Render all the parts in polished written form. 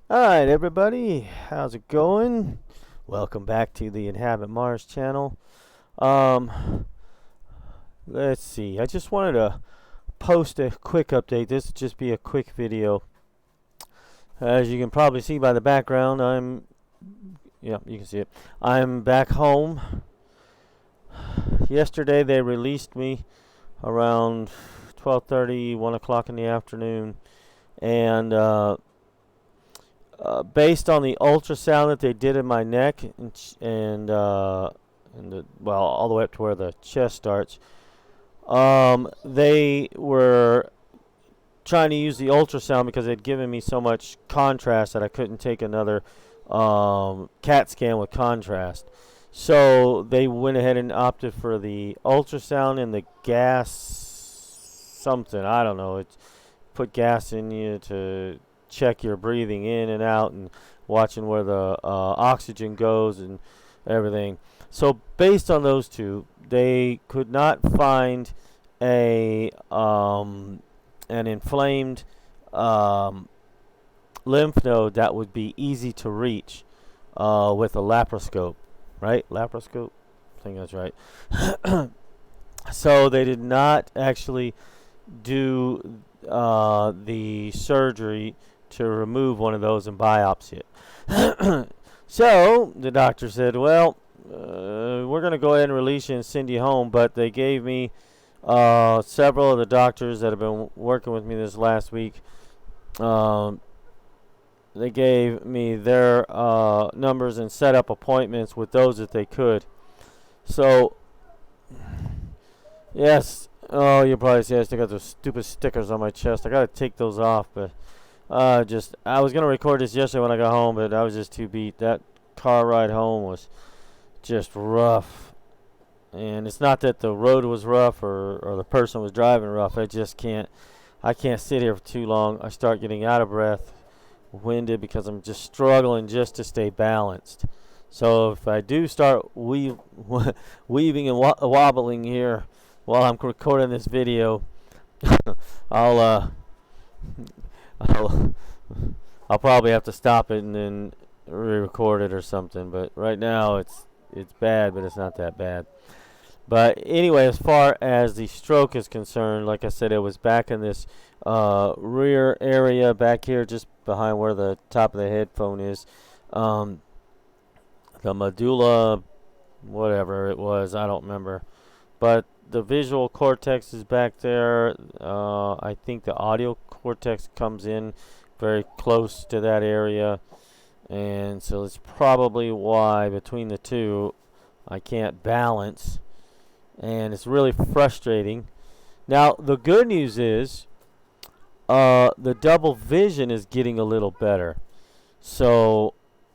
Alright, everybody, how's it going? Welcome back to the Inhabit Mars channel. Um, let's see. I just wanted to post a quick update. This will just be a quick video. As you can probably see by the background, yeah, you can see it. I'm back home. Yesterday they released me around 12:30, 1 o'clock in the afternoon, and based on the ultrasound that they did in my neck well, all the way up to where the chest starts, they were trying to use the ultrasound because they'd given me so much contrast that I couldn't take another CAT scan with contrast. So they went ahead and opted for the ultrasound and the gas something. I don't know. It's put gas in you to check your breathing in and out and watching where the oxygen goes and everything. So based on those two, they could not find a an inflamed um, lymph node that would be easy to reach with a laparoscope, right? Laparoscope, I think that's right. So they did not actually do the surgery to remove one of those and biopsy it. So the doctor said, well, we're going to go ahead and release you and send you home, but they gave me several of the doctors that have been working with me this last week. They gave me their numbers and set up appointments with those that they could. So, yes. Oh, you probably see I still got those stupid stickers on my chest. I got to take those off, but I was gonna record this yesterday when I got home, but I was just too beat. That car ride home was just rough, and it's not that the road was rough or the person was driving rough. I can't sit here for too long. I start getting out of breath, winded, because I'm just struggling just to stay balanced. So if I do start weaving and wobbling here while I'm recording this video, I'll I'll I'll probably have to stop it and then re-record it or something. But right now it's bad, but it's not that bad. But anyway, as far as the stroke is concerned, like I said, it was back in this rear area back here, just behind where the top of the headphone is. The medulla, whatever it was, I don't remember. But the visual cortex is back there. I think the audio cortex comes in very close to that area. And so it's probably why between the two I can't balance. And it's really frustrating. Now, the good news is the double vision is getting a little better. So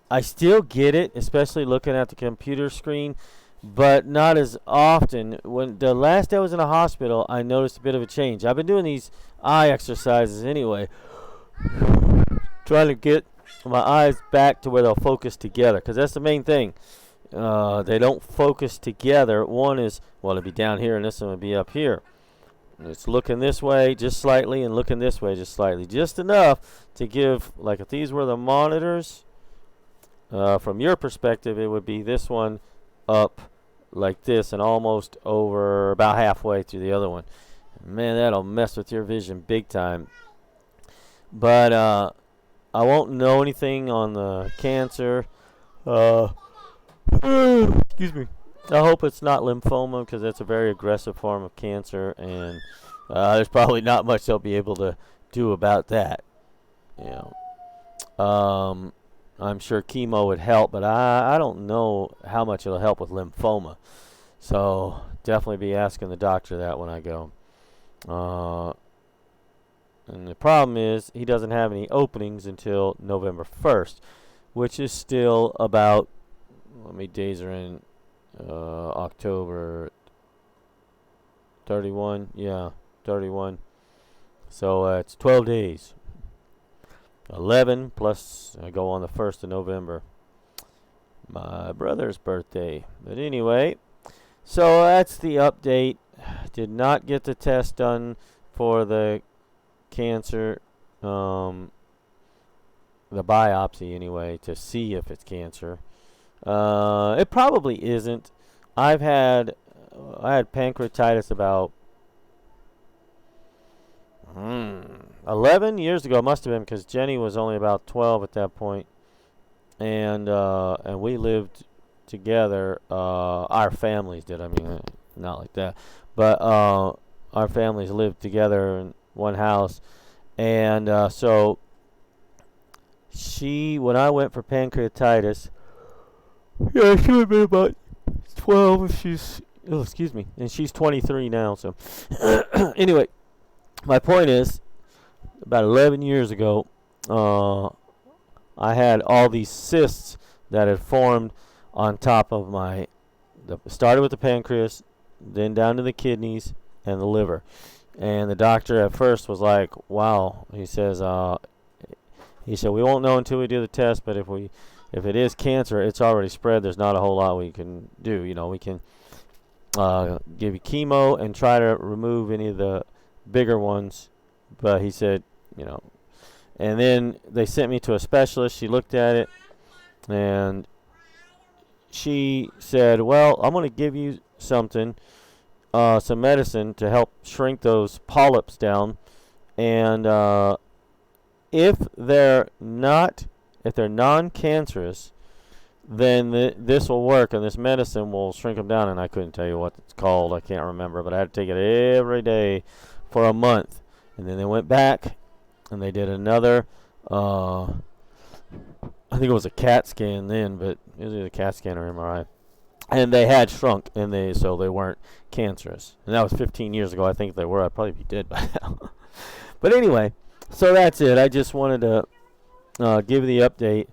I still get it, especially looking at the computer screen, but not as often. When the last day I was in a hospital, I noticed a bit of a change. I've been doing these eye exercises anyway, trying to get my eyes back to where they'll focus together, because that's the main thing. They don't focus together. One is, well, it'll be down here, and this one will be up here. It's looking this way just slightly and looking this way just slightly. Just enough to give, like if these were the monitors, from your perspective, it would be this one up like this and almost over about halfway to the other one. Man, that'll mess with your vision big time. But I won't know anything on the cancer. Excuse me. I hope it's not lymphoma, because that's a very aggressive form of cancer, and there's probably not much they'll be able to do about that. You know, I'm sure chemo would help, but I don't know how much it'll help with lymphoma. So definitely be asking the doctor that when I go. And the problem is he doesn't have any openings until November 1st, which is still about, how many days are in October? 31? Yeah, 31. So it's 12 days. 11 plus I go on the 1st of November. My brother's birthday. But anyway, so that's the update. Did not get the test done for the cancer. the biopsy anyway to see if it's cancer. It probably isn't. I've had I had pancreatitis about 11 years ago. It must have been because Jenny was only about 12 at that point, and we lived together. Our families did. I mean, not like that, but our families lived together in one house, and so when I went for pancreatitis, yeah, she would have been about 12 if she's, oh, excuse me, and she's 23 now, so, anyway, my point is, about 11 years ago, I had all these cysts that had formed on top of started with the pancreas, then down to the kidneys and the liver, and the doctor at first was like, wow, he said, we won't know until we do the test, but if it is cancer, it's already spread. There's not a whole lot we can do. We can give you chemo and try to remove any of the bigger ones. But he said, and then they sent me to a specialist. She looked at it, and she said, well, I'm going to give you something, some medicine to help shrink those polyps down. And if they're non-cancerous, then this will work, and this medicine will shrink them down. And I couldn't tell you what it's called. I can't remember, but I had to take it every day for a month. And then they went back, and they did another, I think it was a CAT scan then, but it was either a CAT scan or MRI. And they had shrunk, so they weren't cancerous. And that was 15 years ago. I think if they were, I'd probably be dead by now. But anyway, so that's it. I just wanted to give the update.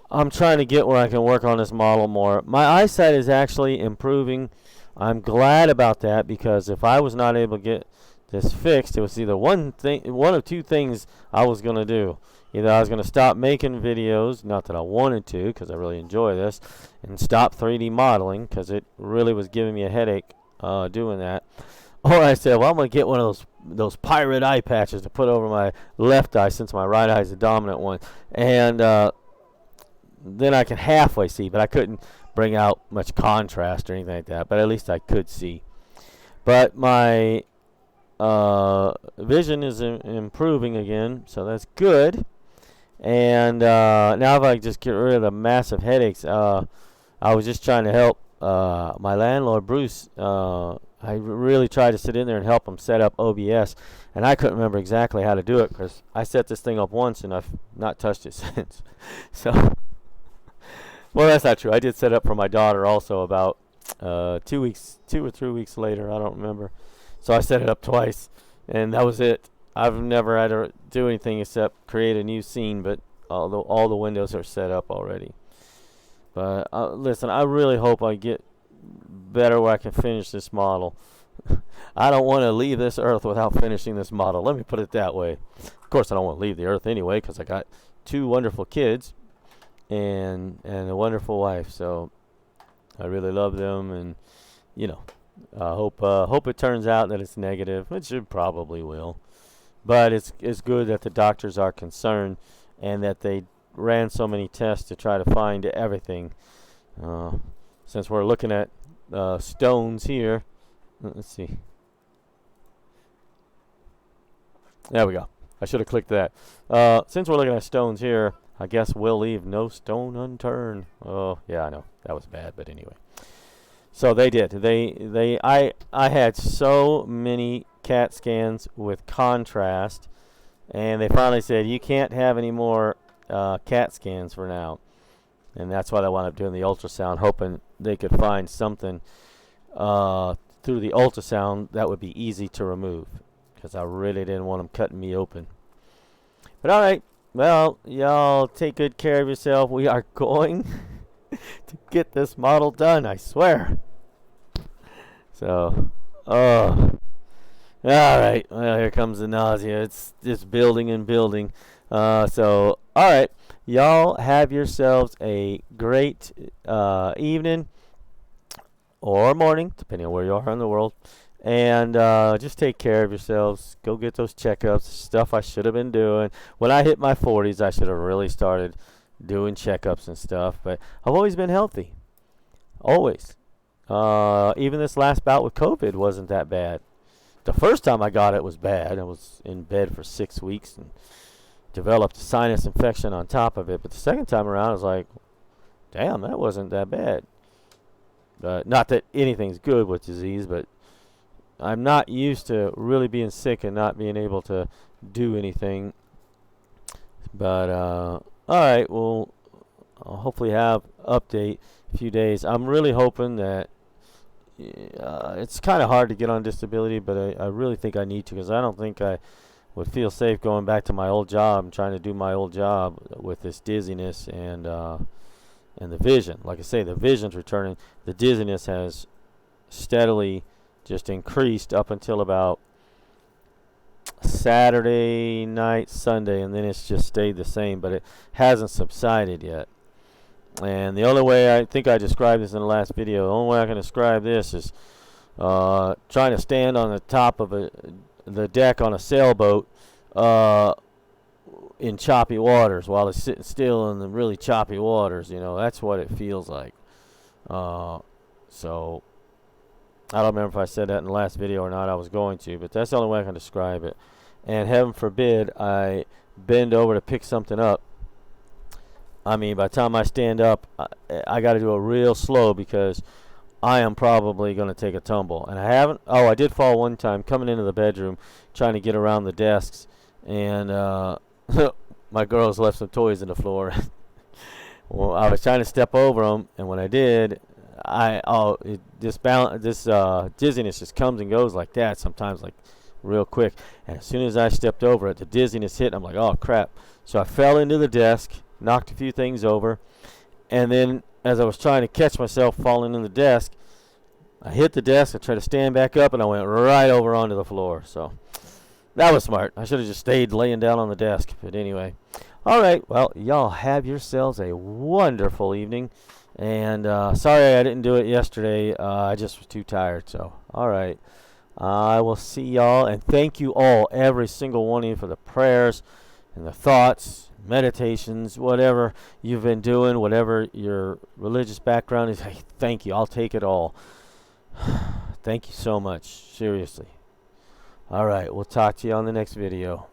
I'm trying to get where I can work on this model more. My eyesight is actually improving. I'm glad about that, because if I was not able to get this fixed, it was either one of two things I was going to do. Either I was going to stop making videos, not that I wanted to, because I really enjoy this, and stop 3D modeling, because it really was giving me a headache doing that. Or I said, well, I'm going to get one of those pirate eye patches to put over my left eye, since my right eye is the dominant one. And then I can halfway see, but I couldn't bring out much contrast or anything like that. But at least I could see. But my vision is improving again, so that's good. And now if I just get rid of the massive headaches, I was just trying to help my landlord, Bruce. I really tried to sit in there and help him set up OBS, and I couldn't remember exactly how to do it, because I set this thing up once and I've not touched it since. So, well, that's not true. I did set up for my daughter also about 2 or 3 weeks later. I don't remember. So I set it up twice, and that was it. I've never had to do anything except create a new scene, but all the windows are set up already. But listen, I really hope I get better where I can finish this model. I don't want to leave this earth without finishing this model. Let me put it that way. Of course, I don't want to leave the earth anyway, because I got 2 wonderful kids and a wonderful wife. So I really love them, and hope it turns out that it's negative, which it probably will. But it's good that the doctors are concerned, and that they ran so many tests to try to find everything. Since we're looking at stones here, let's see. There we go. I should have clicked that. Since we're looking at stones here, I guess we'll leave no stone unturned. Oh, yeah, I know. That was bad, but anyway. So they did. I had so many CAT scans with contrast, and they finally said, you can't have any more CAT scans for now. And that's why they wound up doing the ultrasound, hoping they could find something through the ultrasound that would be easy to remove, because I really didn't want them cutting me open. But all right, well, y'all take good care of yourself. We are going to get this model done, I swear. So, all right. Well, here comes the nausea. It's just building and building. So, all right. Y'all have yourselves a great evening or morning, depending on where you are in the world. And just take care of yourselves. Go get those checkups. Stuff I should have been doing. When I hit my 40s, I should have really started doing checkups and stuff. But I've always been healthy. Always. Even this last bout with COVID wasn't that bad. The first time I got it was bad. I was in bed for 6 weeks and developed a sinus infection on top of it. But the second time around, I was like, damn, that wasn't that bad. Not that anything's good with disease, but I'm not used to really being sick and not being able to do anything. But all right, we'll hopefully have update a few days. I'm really hoping that it's kind of hard to get on disability, but I really think I need to, because I don't think I would feel safe going back to my old job and trying to do my old job with this dizziness and the vision. Like I say, the vision's returning. The dizziness has steadily just increased up until about Saturday night, Sunday, and then it's just stayed the same, but it hasn't subsided yet. And the only way, I think I described this in the last video, the only way I can describe this is trying to stand on the top of the deck on a sailboat in choppy waters while it's sitting still in the really choppy waters. You know, that's what it feels like. So I don't remember if I said that in the last video or not. I was going to, but that's the only way I can describe it. And heaven forbid I bend over to pick something up. I mean, by the time I stand up, I got to do it real slow, because I am probably going to take a tumble. And I haven't. Oh, I did fall one time coming into the bedroom, trying to get around the desks, and my girls left some toys on the floor. Well, I was trying to step over them, and when I did, this dizziness just comes and goes like that sometimes, like real quick. And as soon as I stepped over it, the dizziness hit. I'm like, oh crap! So I fell into the desk, knocked a few things over, and then as I was trying to catch myself falling in the desk, I hit the desk. I tried to stand back up, and I went right over onto the floor. So that was smart. I should have just stayed laying down on the desk. But anyway, all right. Well, y'all have yourselves a wonderful evening. And sorry I didn't do it yesterday. I just was too tired. So, all right. I will see y'all. And thank you all, every single one of you, for the prayers and the thoughts, meditations, whatever you've been doing, whatever your religious background is. Hey, thank you. I'll take it all. Thank you so much. Seriously. All right. We'll talk to you on the next video.